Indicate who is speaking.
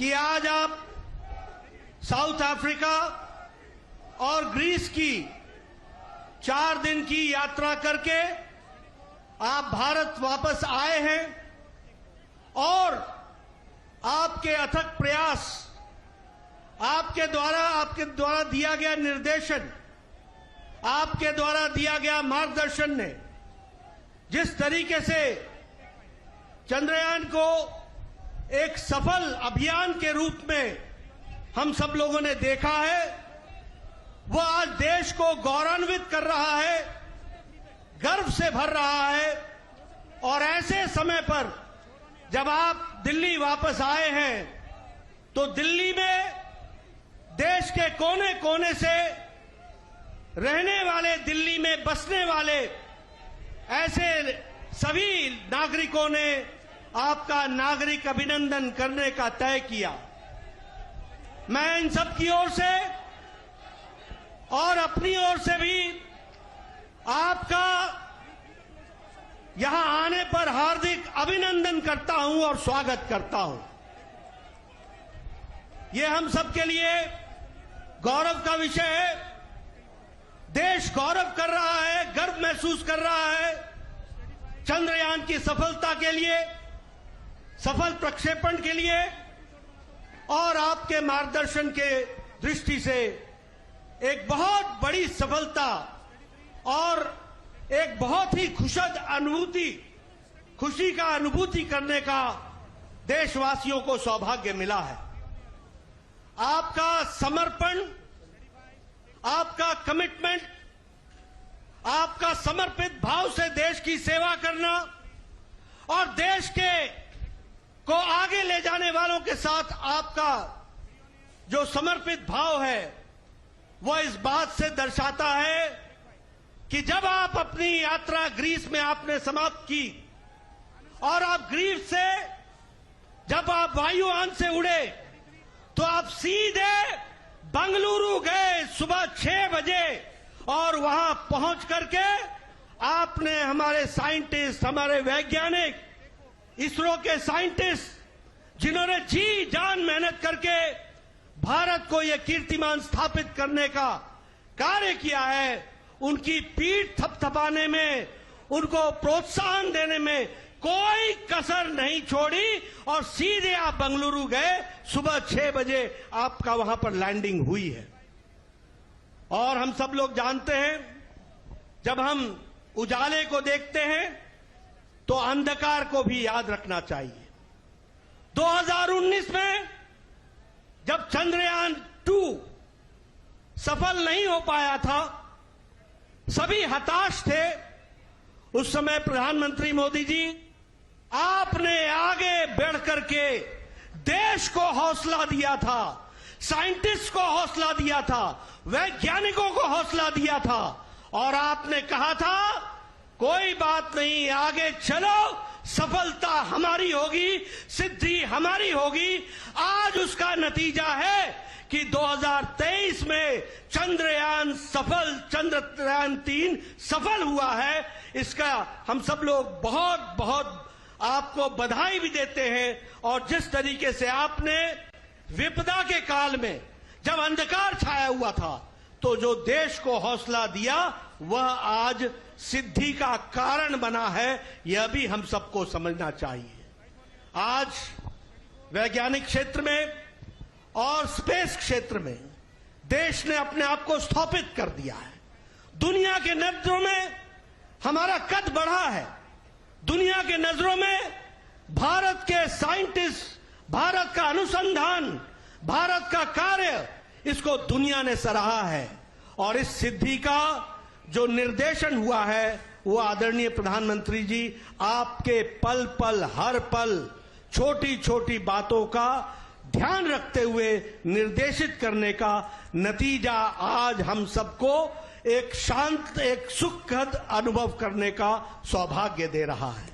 Speaker 1: कि आज आप साउथ अफ्रीका और ग्रीस की 4 दिन की यात्रा करके आप भारत वापस आए हैं और आपके अथक प्रयास, आपके द्वारा दिया गया निर्देशन, आपके द्वारा दिया गया मार्गदर्शन ने जिस तरीके से चंद्रयान को एक सफल अभियान के रूप में हम सब लोगों ने देखा है, वो आज देश को गौरवान्वित कर रहा है, गर्व से भर रहा है। और ऐसे समय पर जब आप दिल्ली वापस आए हैं तो दिल्ली में देश के कोने कोने से रहने वाले, दिल्ली में बसने वाले ऐसे सभी नागरिकों ने आपका नागरिक अभिनंदन करने का तय किया। मैं इन सब की ओर से और अपनी ओर से भी आपका यहां आने पर हार्दिक अभिनंदन करता हूं और स्वागत करता हूं। यह हम सबके लिए गौरव का विषय है। देश गौरव कर रहा है, गर्व महसूस कर रहा है चंद्रयान की सफलता के लिए, सफल प्रक्षेपण के लिए और आपके मार्गदर्शन के दृष्टि से एक बहुत बड़ी सफलता और एक बहुत ही खुशी का अनुभूति करने का देशवासियों को सौभाग्य मिला है। आपका समर्पण, आपका कमिटमेंट, आपका समर्पित भाव से देश की सेवा करना और देश को आगे ले जाने वालों के साथ आपका जो समर्पित भाव है वह इस बात से दर्शाता है कि जब आप अपनी यात्रा ग्रीस में आपने समाप्त की और आप ग्रीस से जब आप वायुयान से उड़े तो आप सीधे बंगलुरु गए सुबह 6 बजे और वहां पहुंच करके आपने हमारे साइंटिस्ट, हमारे वैज्ञानिक, इसरो के साइंटिस्ट जिन्होंने जी जान मेहनत करके भारत को यह कीर्तिमान स्थापित करने का कार्य किया है, उनकी पीठ थपथपाने में, उनको प्रोत्साहन देने में कोई कसर नहीं छोड़ी और सीधे आप बंगलुरु गए। सुबह 6 बजे आपका वहां पर लैंडिंग हुई है। और हम सब लोग जानते हैं, जब हम उजाले को देखते हैं तो अंधकार को भी याद रखना चाहिए। 2019 में जब चंद्रयान 2 सफल नहीं हो पाया था, सभी हताश थे। उस समय प्रधानमंत्री मोदी जी, आपने आगे बढ़ करके देश को हौसला दिया था, साइंटिस्ट को हौसला दिया था, वैज्ञानिकों को हौसला दिया था और आपने कहा था कोई बात नहीं, आगे चलो, सफलता हमारी होगी, सिद्धि हमारी होगी। आज उसका नतीजा है कि 2023 में चंद्रयान 3 सफल हुआ है। इसका हम सब लोग बहुत बहुत आपको बधाई भी देते हैं। और जिस तरीके से आपने विपदा के काल में जब अंधकार छाया हुआ था तो जो देश को हौसला दिया वह आज सिद्धि का कारण बना है, यह भी हम सबको समझना चाहिए। आज वैज्ञानिक क्षेत्र में और स्पेस क्षेत्र में देश ने अपने आप को स्थापित कर दिया है। दुनिया के नजरों में हमारा कद बढ़ा है। दुनिया के नजरों में भारत के साइंटिस्ट, भारत का अनुसंधान, भारत का कार्य, इसको दुनिया ने सराहा है। और इस सिद्धि का जो निर्देशन हुआ है वो आदरणीय प्रधानमंत्री जी आपके पल पल, हर पल, छोटी छोटी बातों का ध्यान रखते हुए निर्देशित करने का नतीजा आज हम सबको एक शांत, एक सुखद अनुभव करने का सौभाग्य दे रहा है।